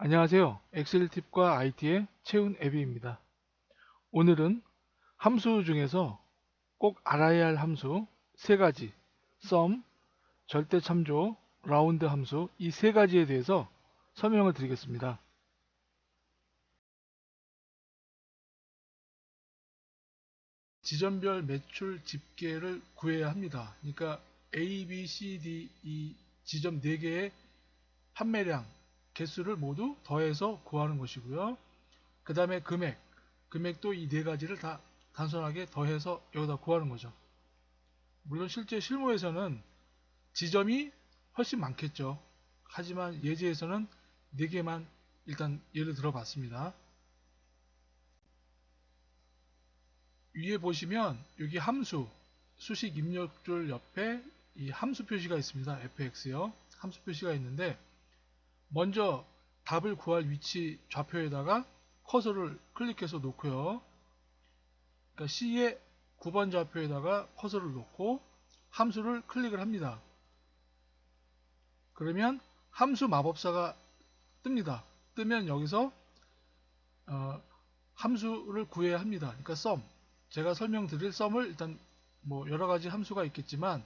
안녕하세요. 엑셀 팁과 IT의 채운 앱입니다. 오늘은 함수 중에서 꼭 알아야 할 함수 세 가지, sum, 절대 참조, 라운드 함수 이 세 가지에 대해서 설명을 드리겠습니다. 지점별 매출 집계를 구해야 합니다. 그러니까 A, B, C, D 이 지점 4개의 판매량, 개수를 모두 더해서 구하는 것이고요. 그 다음에 금액도 이 네 가지를 다 단순하게 더해서 여기다 구하는 거죠. 물론 실제 실무에서는 지점이 훨씬 많겠죠. 하지만 예제에서는 4개만 일단 예를 들어 봤습니다. 위에 보시면 여기 함수, 수식 입력줄 옆에 이 함수 표시가 있습니다. fx요. 함수 표시가 있는데 먼저 답을 구할 위치 좌표에다가 커서를 클릭해서 놓고요. 그러니까 C의 9번 좌표에다가 커서를 놓고 함수를 클릭을 합니다. 그러면 함수 마법사가 뜹니다. 뜨면 여기서 함수를 구해야 합니다. 그러니까 sum. 제가 설명드릴 sum을 일단 뭐 여러가지 함수가 있겠지만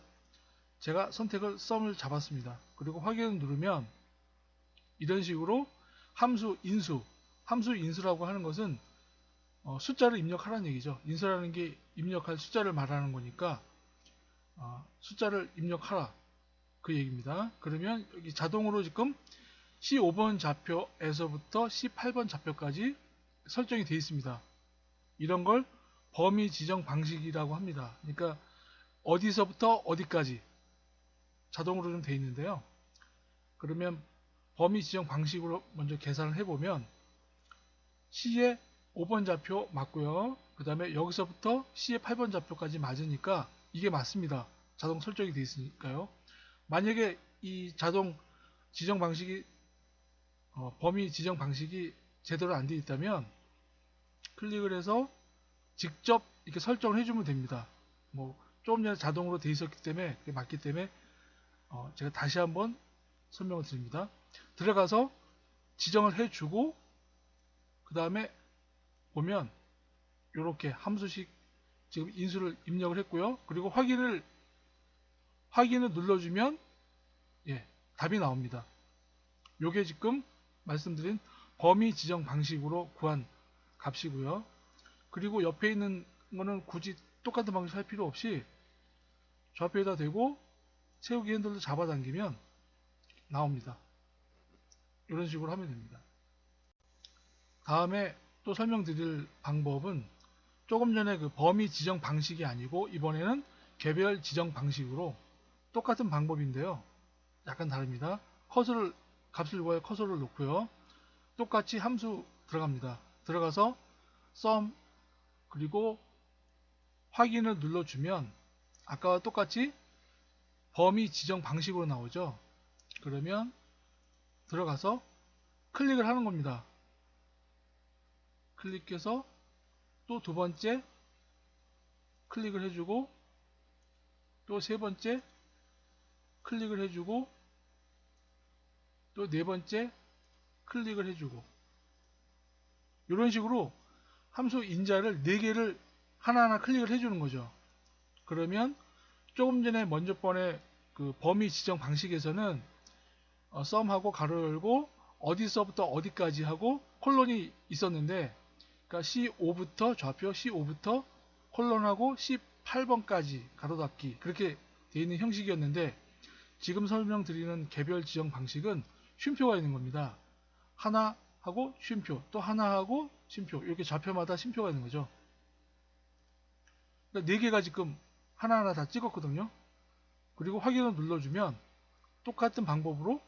제가 선택을 sum을 잡았습니다. 그리고 확인을 누르면 이런 식으로 함수 인수라고 하는 것은 숫자를 입력하라는 얘기죠. 인수라는 게 입력할 숫자를 말하는 거니까 숫자를 입력하라 그 얘기입니다. 그러면 여기 자동으로 지금 C5번 좌표에서부터 C8번 좌표까지 설정이 되어 있습니다. 이런 걸 범위 지정 방식이라고 합니다. 그러니까 어디서부터 어디까지 자동으로 좀 되어 있는데요. 그러면 범위 지정 방식으로 먼저 계산을 해보면 C의 5번 좌표 맞고요. 그 다음에 여기서부터 C의 8번 좌표까지 맞으니까 이게 맞습니다. 자동 설정이 되어 있으니까요. 만약에 이 자동 지정 방식이 범위 지정 방식이 제대로 안 되어 있다면 클릭을 해서 직접 이렇게 설정을 해주면 됩니다. 뭐 조금 전에 자동으로 되어 있었기 때문에 그게 맞기 때문에 제가 다시 한번 설명을 드립니다. 들어가서 지정을 해주고 그 다음에 보면 이렇게 함수식 지금 인수를 입력을 했고요. 그리고 확인을 눌러주면 답이 나옵니다. 요게 지금 말씀드린 범위 지정 방식으로 구한 값이고요. 그리고 옆에 있는 거는 굳이 똑같은 방식 할 필요 없이 좌표에다 대고 세우기 핸들로 잡아당기면 나옵니다. 이런 식으로 하면 됩니다. 다음에 또 설명드릴 방법은 조금 전에 그 범위 지정 방식이 아니고 이번에는 개별 지정 방식으로 똑같은 방법인데요. 약간 다릅니다. 값을 구해 커서를 놓고요. 똑같이 함수 들어갑니다. 들어가서 sum 그리고 확인을 눌러주면 아까와 똑같이 범위 지정 방식으로 나오죠. 그러면 들어가서 클릭을 하는 겁니다. 클릭해서 또 두 번째 클릭을 해주고 또 세 번째 클릭을 해주고 또 네 번째 클릭을 해주고 이런 식으로 함수 인자를 4개를 하나하나 클릭을 해주는 거죠. 그러면 조금 전에 먼저 번에 그 범위 지정 방식에서는 sum하고 가로 열고 어디서부터 어디까지 하고 콜론이 있었는데 그러니까 C5부터 좌표 C5부터 콜론하고 C8번까지 가로 닫기 그렇게 되어 있는 형식이었는데 지금 설명드리는 개별 지정 방식은 쉼표가 있는 겁니다. 하나 하고 쉼표 또 하나 하고 쉼표 이렇게 좌표마다 쉼표가 있는 거죠. 그러니까 4개가 지금 하나하나 다 찍었거든요. 그리고 확인을 눌러주면 똑같은 방법으로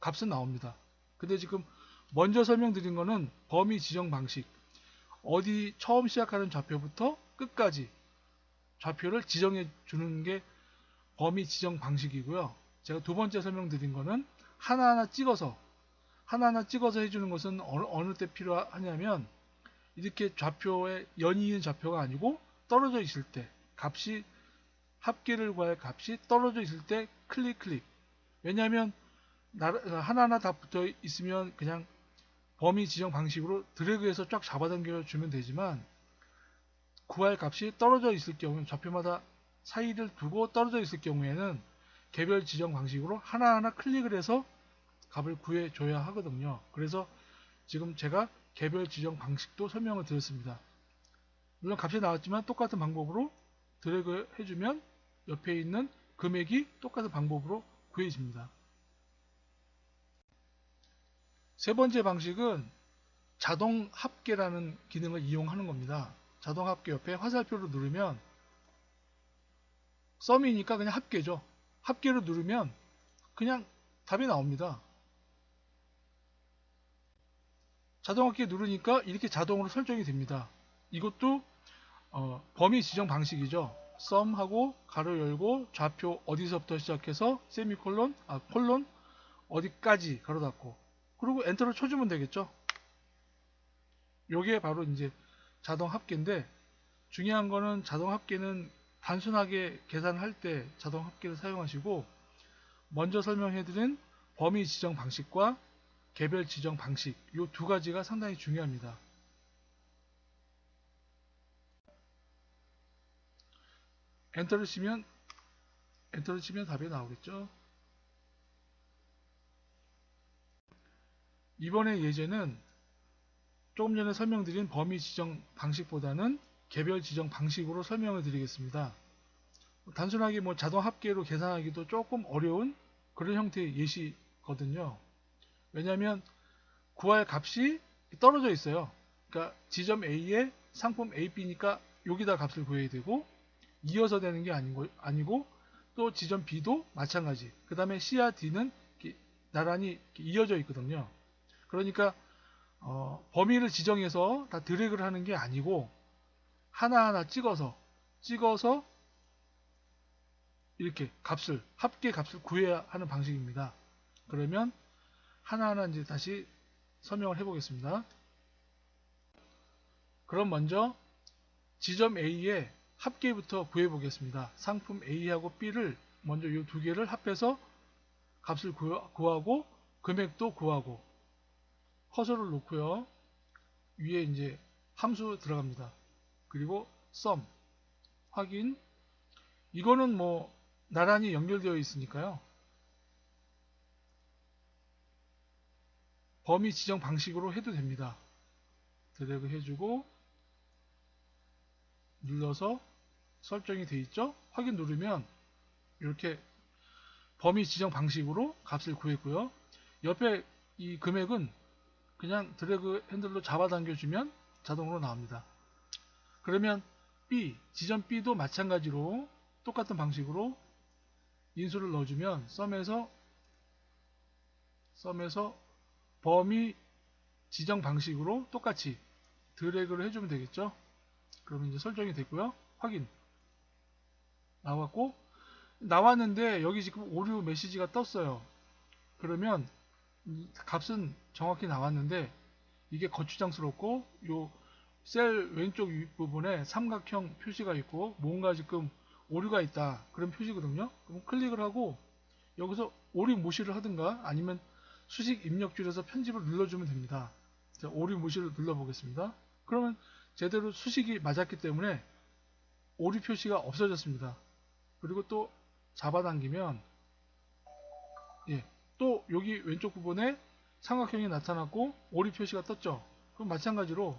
값은 나옵니다. 근데 지금 먼저 설명드린 거는 범위 지정 방식 어디 처음 시작하는 좌표부터 끝까지 좌표를 지정해 주는 게 범위 지정 방식이고요. 제가 두 번째 설명드린 거는 하나하나 찍어서 해주는 것은 어느 때 필요하냐면 이렇게 좌표에 연이 있는 좌표가 아니고 떨어져 있을 때 값이 합계를 구할 값이 떨어져 있을 때 클릭 왜냐하면 하나하나 다 붙어 있으면 그냥 범위 지정 방식으로 드래그해서 쫙 잡아당겨 주면 되지만, 구할 값이 떨어져 있을 경우, 좌표마다 사이를 두고 떨어져 있을 경우에는 개별 지정 방식으로 하나하나 클릭을 해서 값을 구해줘야 하거든요. 그래서 지금 제가 개별 지정 방식도 설명을 드렸습니다. 물론 값이 나왔지만 똑같은 방법으로 드래그 해주면 옆에 있는 금액이 똑같은 방법으로 구해집니다. 세 번째 방식은 자동 합계라는 기능을 이용하는 겁니다. 자동 합계 옆에 화살표를 누르면, 썸이니까 그냥 합계죠. 합계를 누르면 그냥 답이 나옵니다. 자동 합계 누르니까 이렇게 자동으로 설정이 됩니다. 이것도 범위 지정 방식이죠. 썸하고 가로 열고 좌표 어디서부터 시작해서 세미콜론, 콜론 어디까지 가로 닫고, 그리고 엔터를 쳐주면 되겠죠. 요게 바로 이제 자동 합계인데, 중요한 거는 자동 합계는 단순하게 계산할 때 자동 합계를 사용하시고, 먼저 설명해드린 범위 지정 방식과 개별 지정 방식, 요 두 가지가 상당히 중요합니다. 엔터를 치면 답이 나오겠죠. 이번에 예제는 조금 전에 설명드린 범위 지정 방식보다는 개별 지정 방식으로 설명을 드리겠습니다. 단순하게 자동 합계로 계산하기도 조금 어려운 그런 형태의 예시거든요. 왜냐하면 구할 값이 떨어져 있어요. 그러니까 지점 A에 상품 A, B니까 여기다 값을 구해야 되고, 이어서 되는 게 아니고 또 지점 B도 마찬가지. 그 다음에 C와 D는 나란히 이어져 있거든요. 그러니까 범위를 지정해서 다 드래그를 하는 게 아니고 하나하나 찍어서 이렇게 합계 값을 구해야 하는 방식입니다. 그러면 하나하나 이제 다시 설명을 해보겠습니다. 그럼 먼저 지점 A의 합계부터 구해보겠습니다. 상품 A하고 B를 먼저 이 두 개를 합해서 값을 구하고 금액도 구하고, 커서를 놓고요. 위에 이제 함수 들어갑니다. 그리고 sum 확인. 이거는 나란히 연결되어 있으니까요. 범위 지정 방식으로 해도 됩니다. 드래그 해주고 눌러서 설정이 돼 있죠. 확인 누르면 이렇게 범위 지정 방식으로 값을 구했고요. 옆에 이 금액은 그냥 드래그 핸들로 잡아당겨주면 자동으로 나옵니다. 그러면 지점 B도 마찬가지로 똑같은 방식으로 인수를 넣어주면 썸에서 범위 지정 방식으로 똑같이 드래그를 해주면 되겠죠. 그러면 이제 설정이 됐고요. 확인. 나왔는데 여기 지금 오류 메시지가 떴어요. 그러면 값은 정확히 나왔는데 이게 거추장스럽고, 요 셀 왼쪽 윗부분에 삼각형 표시가 있고 뭔가 지금 오류가 있다, 그런 표시거든요. 그럼 클릭을 하고 여기서 오류 무시를 하든가 아니면 수식 입력줄에서 편집을 눌러주면 됩니다. 자, 오류 무시를 눌러보겠습니다. 그러면 제대로 수식이 맞았기 때문에 오류 표시가 없어졌습니다. 그리고 또 잡아당기면 또 여기 왼쪽 부분에 삼각형이 나타났고 오류 표시가 떴죠. 그럼 마찬가지로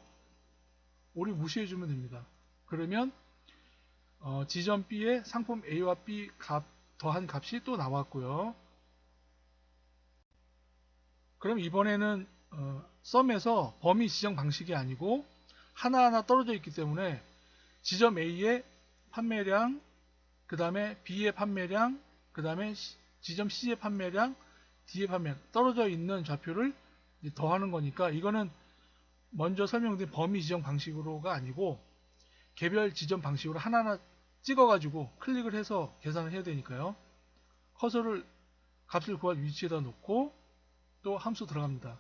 오류 무시해주면 됩니다. 그러면 지점 B에 상품 A와 B 더한 값이 또 나왔고요. 그럼 이번에는 썸에서 범위 지정 방식이 아니고 하나하나 떨어져 있기 때문에 지점 A의 판매량, 그 다음에 B의 판매량, 그 다음에 지점 C의 판매량, D의 판매량, 떨어져 있는 좌표를 더하는 거니까 이거는 먼저 설명드린 범위 지정 방식으로가 아니고 개별 지정 방식으로 하나하나 찍어가지고 클릭을 해서 계산을 해야 되니까요. 커서를 값을 구할 위치에다 놓고 또 함수 들어갑니다.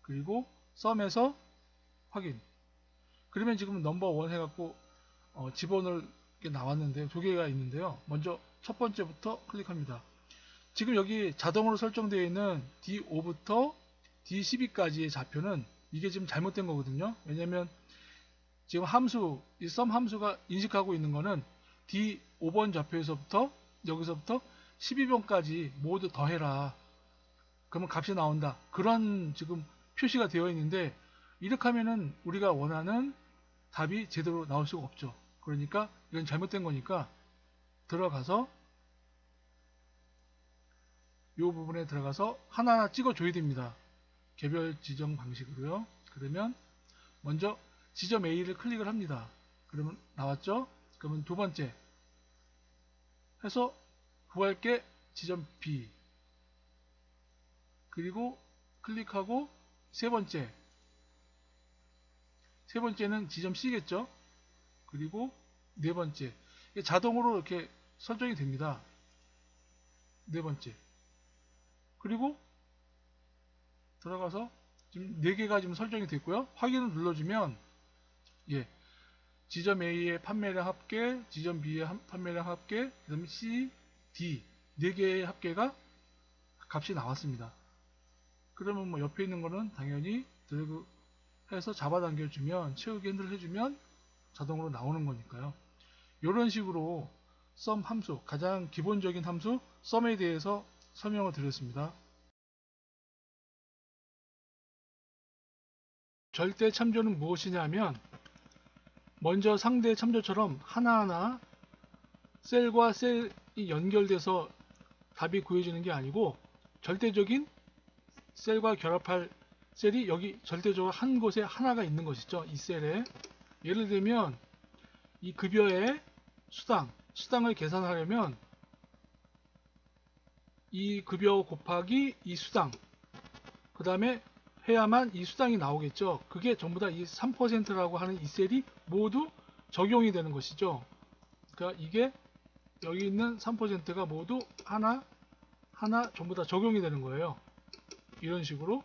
그리고 썸에서 확인. 그러면 지금 넘버 1 해갖고 집어넣을 게 나왔는데 두 개가 있는데요. 먼저 첫 번째부터 클릭합니다. 지금 여기 자동으로 설정되어 있는 D5부터 D12까지의 좌표는 이게 지금 잘못된 거거든요. 왜냐면 지금 함수, 이 sum 함수가 인식하고 있는 거는 D 5번 좌표에서부터 여기서부터 12번까지 모두 더해라. 그러면 값이 나온다. 그런 지금 표시가 되어 있는데 이렇게 하면은 우리가 원하는 답이 제대로 나올 수가 없죠. 그러니까 이건 잘못된 거니까 들어가서 이 부분에 들어가서 하나하나 찍어줘야 됩니다. 개별 지정 방식으로요. 그러면 먼저 지점 A를 클릭을 합니다. 그러면 나왔죠? 그러면 두 번째 해서 구할게 지점 B, 그리고 클릭하고 세 번째는 지점 C겠죠? 그리고 네 번째, 자동으로 이렇게 설정이 됩니다. 네 번째, 그리고 들어가서 지금 4개가 지금 설정이 됐고요. 확인을 눌러주면 지점 A의 판매량 합계, 지점 B의 판매량 합계, 그 다음에 C, D 4개의 합계가 값이 나왔습니다. 그러면 뭐 옆에 있는 거는 당연히 드래그 해서 잡아당겨주면, 채우기 핸들 해주면 자동으로 나오는 거니까요. 이런 식으로 sum 함수, 가장 기본적인 함수 sum에 대해서 설명을 드렸습니다. 절대 참조는 무엇이냐 하면, 먼저 상대 참조처럼 하나하나 셀과 셀이 연결돼서 답이 구해지는 게 아니고, 절대적인 셀과 결합할 셀이 여기 절대적으로 한 곳에 하나가 있는 것이죠. 이 셀에. 예를 들면 이 급여의 수당을 계산하려면 이 급여 곱하기 이 수당, 그 다음에 해야만 이 수당이 나오겠죠. 그게 전부 다 이 3%라고 하는 이 셀이 모두 적용이 되는 것이죠. 그러니까 이게 여기 있는 3%가 모두 하나 전부 다 적용이 되는 거예요. 이런 식으로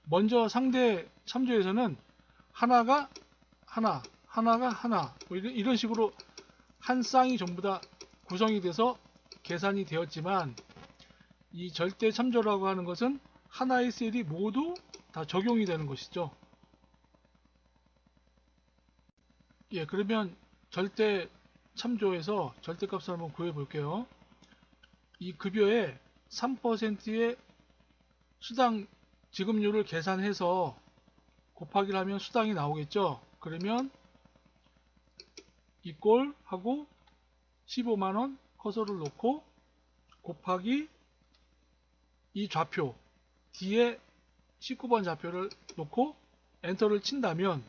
먼저 상대 참조에서는 하나가 하나 뭐 이런 식으로 한 쌍이 전부 다 구성이 돼서 계산이 되었지만, 이 절대 참조라고 하는 것은 하나의 셀이 모두 다 적용이 되는 것이죠. 그러면 절대 참조에서 절대값을 한번 구해 볼게요. 이 급여의 3%의 수당 지급률을 계산해서 곱하기를 하면 수당이 나오겠죠. 그러면 이꼴 하고 15만원 커서를 놓고 곱하기 이 좌표 D에 19번 좌표를 놓고 엔터를 친다면,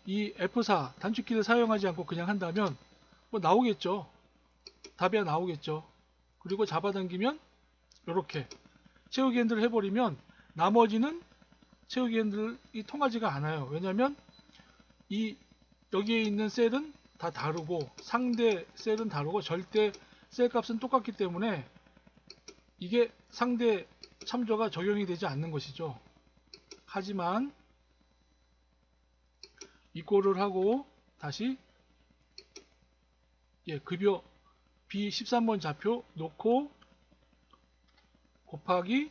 이 F4 단축키를 사용하지 않고 그냥 한다면 뭐 나오겠죠. 답이 나오겠죠. 그리고 잡아당기면 이렇게 채우기 핸들을 해버리면 나머지는 채우기 핸들이 통하지가 않아요. 왜냐하면 이 여기에 있는 셀은 다 다르고 상대 셀은 다르고 절대 셀 값은 똑같기 때문에 이게 상대 참조가 적용이 되지 않는 것이죠. 하지만 이꼴을 하고 다시 급여 B13번 좌표 놓고 곱하기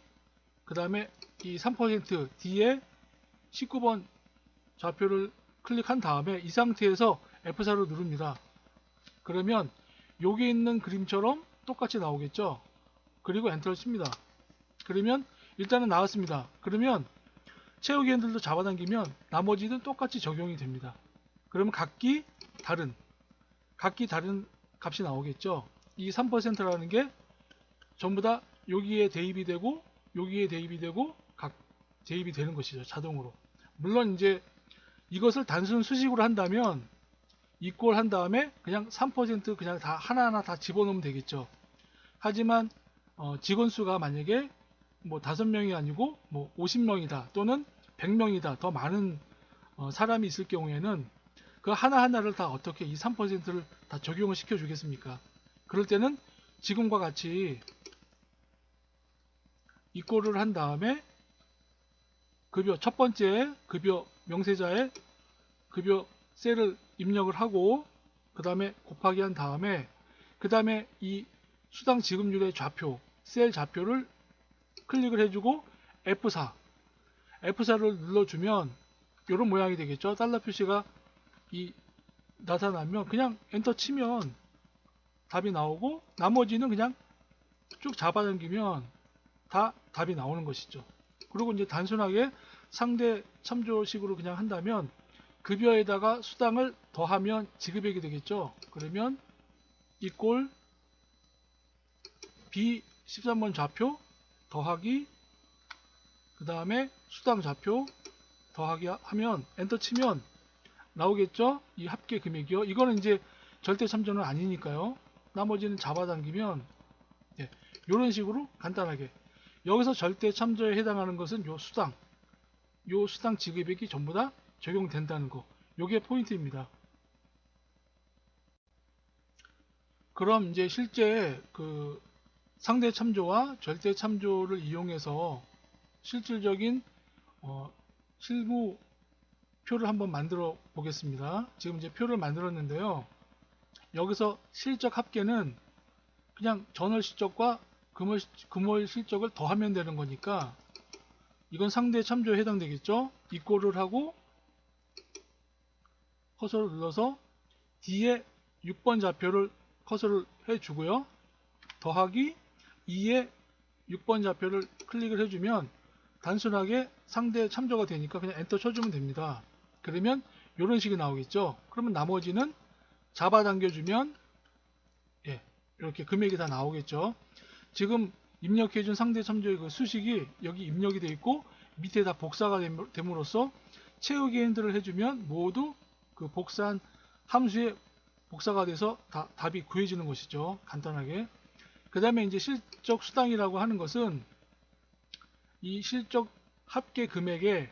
그 다음에 이 3% D에 19번 좌표를 클릭한 다음에 이 상태에서 F4를 누릅니다. 그러면 여기 있는 그림처럼 똑같이 나오겠죠. 그리고 엔터를 칩니다. 그러면 일단은 나왔습니다. 그러면 채우기 핸들도 잡아당기면 나머지는 똑같이 적용이 됩니다. 그러면 각기 다른 값이 나오겠죠. 이 3%라는 게 전부 다 여기에 대입이 되고 여기에 대입이 되고 각 대입이 되는 것이죠. 자동으로. 물론 이제 이것을 단순 수식으로 한다면 이꼴 한 다음에 그냥 3% 그냥 다 하나하나 다 집어넣으면 되겠죠. 하지만 직원 수가 만약에 뭐 5명이 아니고 뭐 50명이다 또는 100명이다 더 많은 사람이 있을 경우에는 그 하나하나를 다 어떻게 이 3%를 다 적용을 시켜 주겠습니까? 그럴 때는 지금과 같이 이꼴을 한 다음에 급여 첫 번째 급여 명세자의 급여 셀을 입력을 하고 그 다음에 곱하기 한 다음에 그 다음에 이 수당 지급률의 좌표 셀 좌표를 클릭을 해주고 F4. F4를 눌러주면 이런 모양이 되겠죠. 달러 표시가 나타나면 그냥 엔터 치면 답이 나오고, 나머지는 그냥 쭉 잡아당기면 다 답이 나오는 것이죠. 그리고 이제 단순하게 상대 참조식으로 그냥 한다면 급여에다가 수당을 더하면 지급액이 되겠죠. 그러면 이꼴 B 13번 좌표 더하기 그 다음에 수당 좌표 더하기 하면 엔터 치면 나오겠죠. 이 합계 금액이요. 이거는 이제 절대 참조는 아니니까요. 나머지는 잡아당기면 이런 식으로 간단하게, 여기서 절대 참조에 해당하는 것은 요 수당 지급액이 전부 다 적용된다는 거, 요게 포인트입니다. 그럼 이제 실제 그 상대 참조와 절대 참조를 이용해서 실질적인 실무표를 한번 만들어 보겠습니다. 지금 이제 표를 만들었는데요. 여기서 실적 합계는 그냥 전월 실적과 금월 실적을 더하면 되는 거니까 이건 상대 참조에 해당되겠죠. 이꼴을 하고 커서를 눌러서 D에 6번 좌표를 커서를 해주고요. 더하기 2에 6번 좌표를 클릭을 해주면 단순하게 상대 참조가 되니까 그냥 엔터 쳐주면 됩니다. 그러면 이런 식이 나오겠죠. 그러면 나머지는 잡아당겨주면 이렇게 금액이 다 나오겠죠. 지금 입력해준 상대 참조의 그 수식이 여기 입력이 되어 있고 밑에 다 복사가 됨으로써 채우기 핸들을 해주면 모두 그 복사한 함수에 복사가 돼서 다 답이 구해지는 것이죠. 간단하게. 그 다음에 이제 실적 수당이라고 하는 것은 이 실적 합계 금액의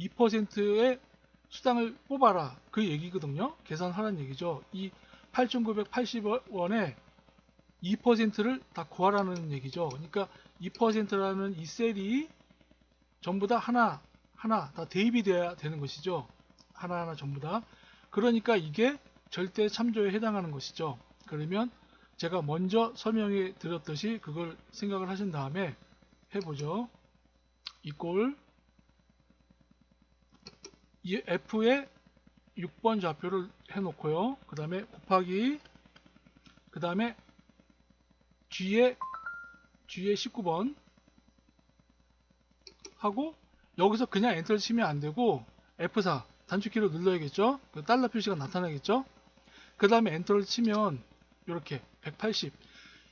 2%의 수당을 뽑아라, 그 얘기거든요. 계산하라는 얘기죠. 이 8,980원에 2%를 다 구하라는 얘기죠. 그러니까 2%라는 이 셀이 전부 다 하나 다 대입이 돼야 되는 것이죠. 하나하나 전부 다. 그러니까 이게 절대 참조에 해당하는 것이죠. 그러면 제가 먼저 설명해 드렸듯이 그걸 생각을 하신 다음에 해보죠. 이꼴 이 F에 6번 좌표를 해놓고요. 그 다음에 곱하기 그 다음에 G에 19번 하고 여기서 그냥 엔터를 치면 안되고 F4 단축키로 눌러야겠죠. 그 달러 표시가 나타나겠죠. 그 다음에 엔터를 치면 이렇게 180,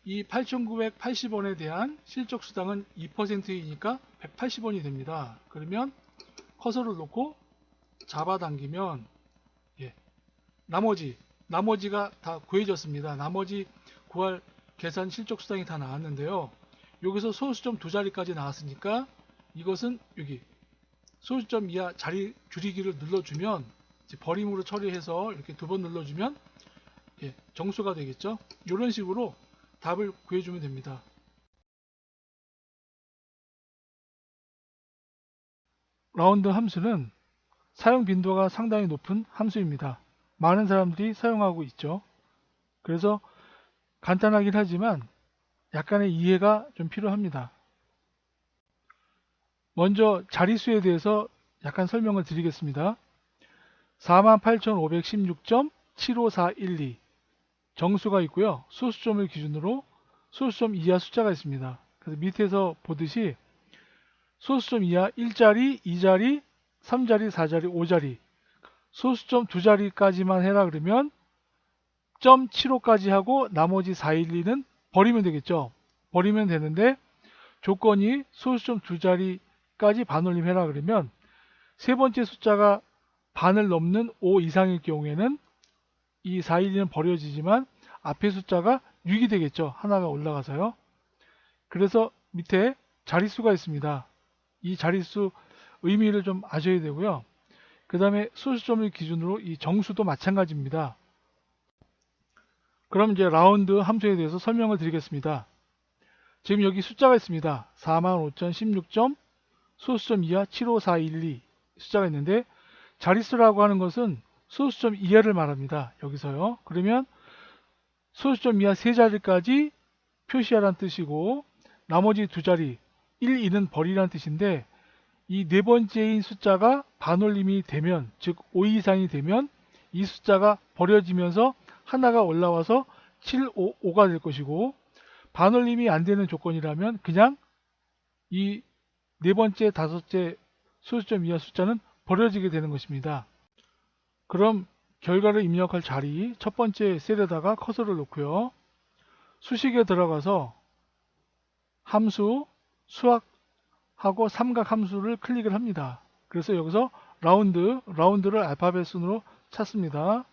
이 8,980원에 대한 실적 수당은 2%이니까 180원이 됩니다. 그러면 커서를 놓고 잡아당기면 나머지가 다 구해졌습니다. 나머지 구할 계산 실적 수당이 다 나왔는데요. 여기서 소수점 두 자리까지 나왔으니까 이것은 여기 소수점 이하 자리 줄이기를 눌러주면 버림으로 처리해서 이렇게 두 번 눌러주면 정수가 되겠죠. 이런 식으로 답을 구해주면 됩니다. 라운드 함수는 사용 빈도가 상당히 높은 함수입니다. 많은 사람들이 사용하고 있죠. 그래서 간단하긴 하지만 약간의 이해가 좀 필요합니다. 먼저 자릿수에 대해서 약간 설명을 드리겠습니다. 48,516.75412 정수가 있고요. 소수점을 기준으로 소수점 이하 숫자가 있습니다. 그래서 밑에서 보듯이 소수점 이하 1자리, 2자리, 3자리, 4자리, 5자리 소수점 두 자리까지만 해라 그러면 .75까지 하고 나머지 412는 버리면 되겠죠. 버리면 되는데 조건이 소수점 두 자리까지 반올림 해라 그러면 세 번째 숫자가 반을 넘는 5 이상일 경우에는 이 412는 버려지지만 앞에 숫자가 6이 되겠죠. 하나가 올라가서요. 그래서 밑에 자릿수가 있습니다. 이 자릿수 의미를 좀 아셔야 되고요. 그 다음에 소수점을 기준으로 이 정수도 마찬가지입니다. 그럼 이제 라운드 함수에 대해서 설명을 드리겠습니다. 지금 여기 숫자가 있습니다. 45,016점 소수점 이하 75412 숫자가 있는데 자릿수라고 하는 것은 소수점 이하를 말합니다. 여기서요. 그러면 소수점 이하 세 자리까지 표시하라는 뜻이고 나머지 두 자리 1, 2는 버리라는 뜻인데 이 네 번째인 숫자가 반올림이 되면, 즉 5 이상이 되면 이 숫자가 버려지면서 하나가 올라와서 7, 5가 될 것이고, 반올림이 안 되는 조건이라면 그냥 이 네 번째, 다섯째 소수점 이하 숫자는 버려지게 되는 것입니다. 그럼 결과를 입력할 자리 첫 번째 셀에다가 커서를 놓고요. 수식에 들어가서 함수, 수학하고 삼각 함수를 클릭을 합니다. 그래서 여기서 라운드를 알파벳 순으로 찾습니다.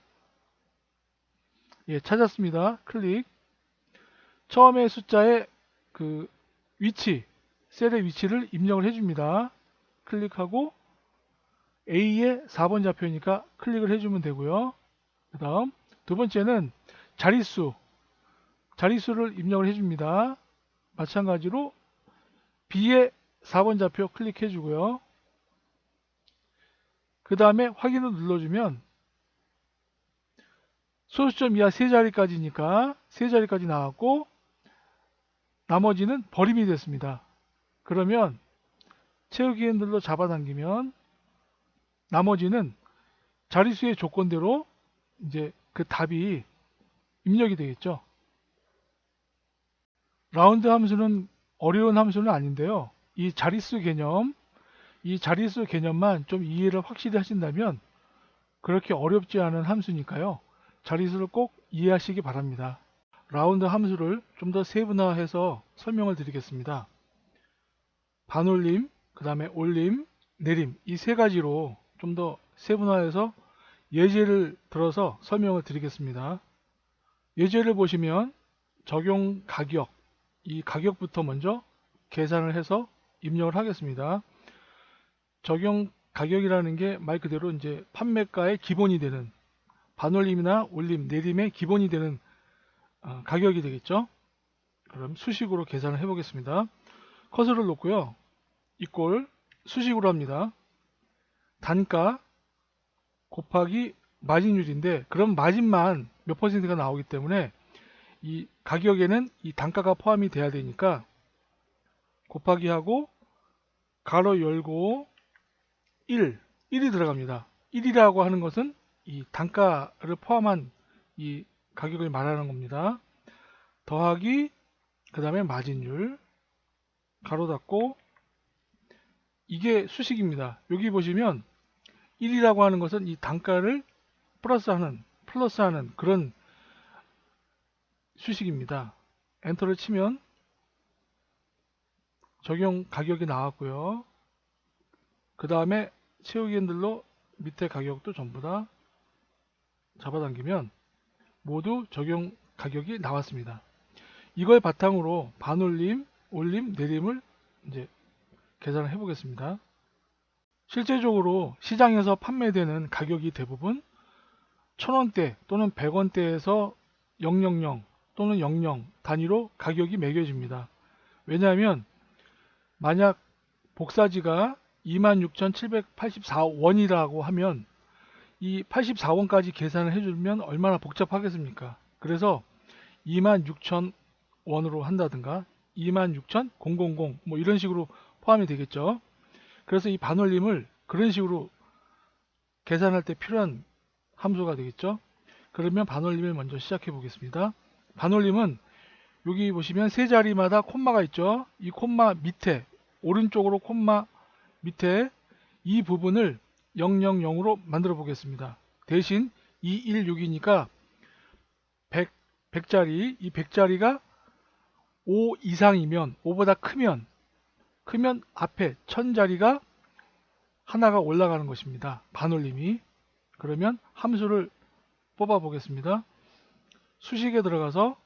예, 찾았습니다. 클릭. 처음에 숫자의 그 위치, 셀의 위치를 입력을 해줍니다. 클릭하고 A의 4번 좌표니까 클릭을 해주면 되고요. 그 다음 두 번째는 자릿수를 입력을 해줍니다. 마찬가지로 B의 4번 좌표 클릭해 주고요. 그 다음에 확인을 눌러주면 소수점 이하 3자리까지니까 3자리까지 나왔고 나머지는 버림이 됐습니다. 그러면 채우기 핸들로 잡아당기면 나머지는 자릿수의 조건대로 이제 그 답이 입력이 되겠죠. 라운드 함수는 어려운 함수는 아닌데요. 이 자릿수 개념만 좀 이해를 확실히 하신다면 그렇게 어렵지 않은 함수니까요. 자릿수를 꼭 이해하시기 바랍니다. 라운드 함수를 좀 더 세분화해서 설명을 드리겠습니다. 반올림, 그 다음에 올림, 내림 이 세 가지로 좀 더 세분화해서 예제를 들어서 설명을 드리겠습니다. 예제를 보시면 적용 가격, 이 가격부터 먼저 계산을 해서 입력을 하겠습니다. 적용 가격이라는 게 말 그대로 이제 판매가의 기본이 되는, 반올림이나 올림, 내림의 기본이 되는 가격이 되겠죠. 그럼 수식으로 계산을 해 보겠습니다. 커서를 놓고요. 이꼴 수식으로 합니다. 단가 곱하기 마진율인데, 그럼 마진만 몇 퍼센트가 나오기 때문에 이 가격에는 이 단가가 포함이 돼야 되니까 곱하기 하고 가로 열고 1이 들어갑니다. 1이라고 하는 것은 이 단가를 포함한 이 가격을 말하는 겁니다. 더하기 그 다음에 마진율 가로 닫고, 이게 수식입니다. 여기 보시면 1이라고 하는 것은 이 단가를 플러스하는 그런 수식입니다. 엔터를 치면 적용 가격이 나왔고요. 그 다음에 채우기 핸들로 밑에 가격도 전부 다 잡아당기면 모두 적용 가격이 나왔습니다. 이걸 바탕으로 반올림, 올림, 내림을 이제 계산을 해 보겠습니다. 실제적으로 시장에서 판매되는 가격이 대부분 1000원대 또는 100원대에서 000 또는 00 단위로 가격이 매겨집니다. 왜냐하면 만약 복사지가 26,784원이라고 하면 이 84원까지 계산을 해주면 얼마나 복잡하겠습니까? 그래서 26,000원으로 한다든가 26,000 뭐 이런 식으로 포함이 되겠죠. 그래서 이 반올림을 그런 식으로 계산할 때 필요한 함수가 되겠죠. 그러면 반올림을 먼저 시작해 보겠습니다. 반올림은 여기 보시면 세 자리마다 콤마가 있죠. 이 콤마 밑에, 오른쪽으로 콤마 밑에 이 부분을 000으로 만들어 보겠습니다. 대신 216이니까 100자리, 이 100자리가 5 이상이면, 5보다 크면 앞에 1000자리가 하나가 올라가는 것입니다. 반올림이. 그러면 함수를 뽑아 보겠습니다. 수식에 들어가서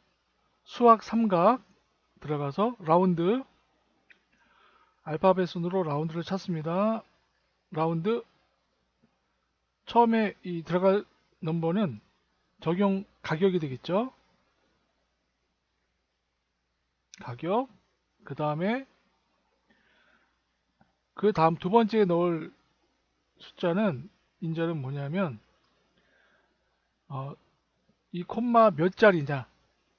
수학 삼각 들어가서 라운드, 알파벳 순으로 라운드를 찾습니다. 라운드 처음에 이 들어갈 넘버는 적용 가격이 되겠죠. 가격, 그 다음 두 번째에 넣을 숫자는 인자는 뭐냐면 이 콤마 몇 자리냐,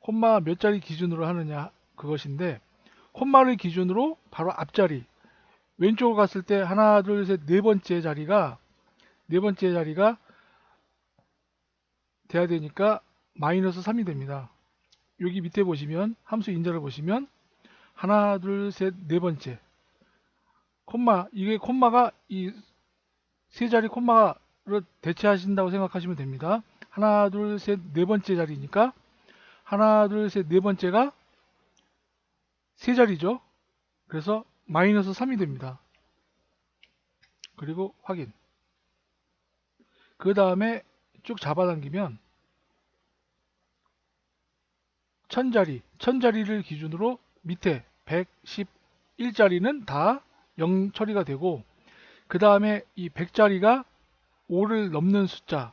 콤마 몇 자리 기준으로 하느냐 그것인데, 콤마를 기준으로 바로 앞자리 왼쪽으로 갔을 때 하나 둘 셋 네 번째 자리가 돼야 되니까 마이너스 3이 됩니다. 여기 밑에 보시면 함수 인자를 보시면 하나 둘 셋 네 번째 콤마, 이게 콤마가 이 세 자리 콤마를 대체하신다고 생각하시면 됩니다. 하나 둘 셋 네 번째 자리니까 하나 둘 셋 네 번째가 세 자리죠. 그래서 마이너스 3이 됩니다. 그리고 확인. 그 다음에 쭉 잡아당기면 천자리를 기준으로 밑에 111자리는 다 0 처리가 되고, 그 다음에 이 100자리가 5를 넘는 숫자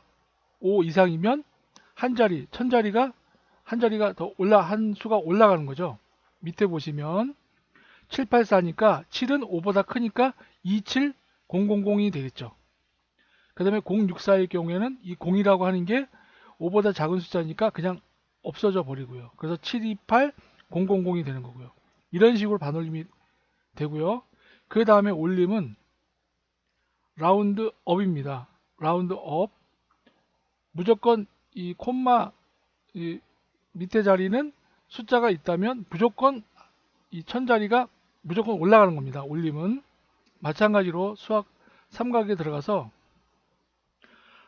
5 이상이면 천자리가 한 수가 올라가는 거죠. 밑에 보시면 784니까 7은 5보다 크니까 27000이 되겠죠. 그 다음에 064의 경우에는 이 0이라고 하는 게 5보다 작은 숫자니까 그냥 없어져 버리고요. 그래서 728000이 되는 거고요. 이런 식으로 반올림이 되고요. 그 다음에 올림은 라운드 업입니다. 라운드 업. 무조건 이 콤마 이 밑에 자리는 숫자가 있다면 무조건 이 천자리가 무조건 올라가는 겁니다. 올림은 마찬가지로 수학 삼각에 들어가서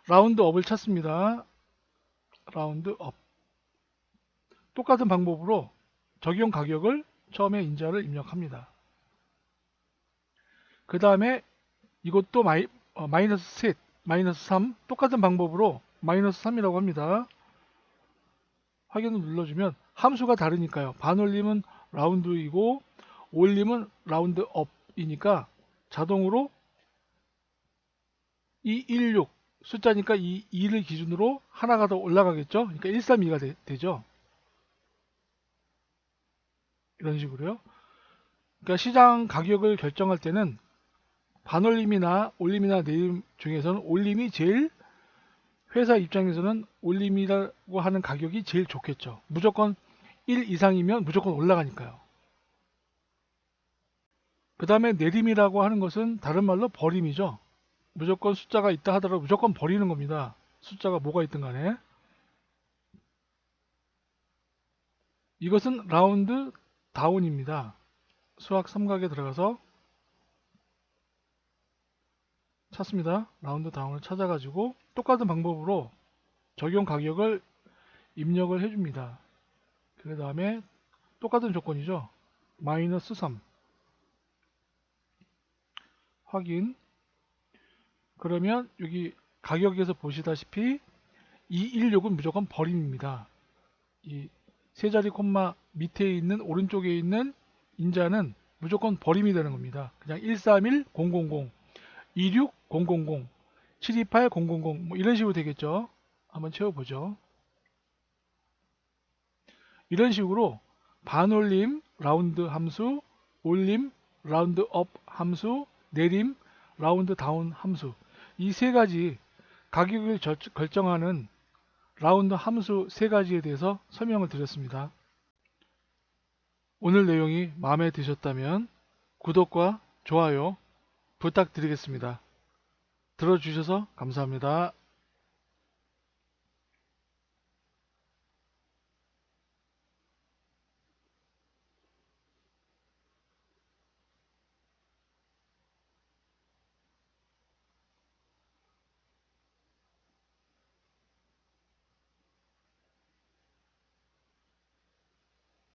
라운드 업을 찾습니다. 라운드 업. 똑같은 방법으로 적용 가격을 처음에 인자를 입력합니다. 그 다음에 이것도 마이너스 셋, 마이너스 3 똑같은 방법으로 마이너스 3이라고 합니다. 확인을 눌러주면 함수가 다르니까요. 반올림은 라운드이고 올림은 라운드 업이니까 자동으로 216 숫자니까 이 2를 기준으로 하나가 더 올라가겠죠. 그러니까 132가 되죠. 이런 식으로요. 그러니까 시장 가격을 결정할 때는 반올림이나 올림이나 내림 중에서는 올림이 제일 회사 입장에서는 올림이라고 하는 가격이 제일 좋겠죠. 무조건 1 이상이면 무조건 올라가니까요. 그 다음에 내림이라고 하는 것은 다른 말로 버림이죠. 무조건 숫자가 있다 하더라도 무조건 버리는 겁니다. 숫자가 뭐가 있든 간에. 이것은 라운드 다운입니다. 수학 삼각에 들어가서 찾습니다. 라운드 다운을 찾아가지고 똑같은 방법으로 적용 가격을 입력을 해줍니다. 그 다음에 똑같은 조건이죠. 마이너스 3 확인. 그러면 여기 가격에서 보시다시피 216은 무조건 버림입니다. 이 세 자리 콤마 밑에 있는 오른쪽에 있는 인자는 무조건 버림이 되는 겁니다. 그냥 131000 26000 728000 뭐 이런 식으로 되겠죠. 한번 채워보죠. 이런 식으로 반올림 라운드 함수, 올림 라운드 업 함수, 내림 라운드 다운 함수, 이 세 가지 가격을 결정하는 라운드 함수 세 가지에 대해서 설명을 드렸습니다. 오늘 내용이 마음에 드셨다면 구독과 좋아요 부탁드리겠습니다. 들어주셔서 감사합니다.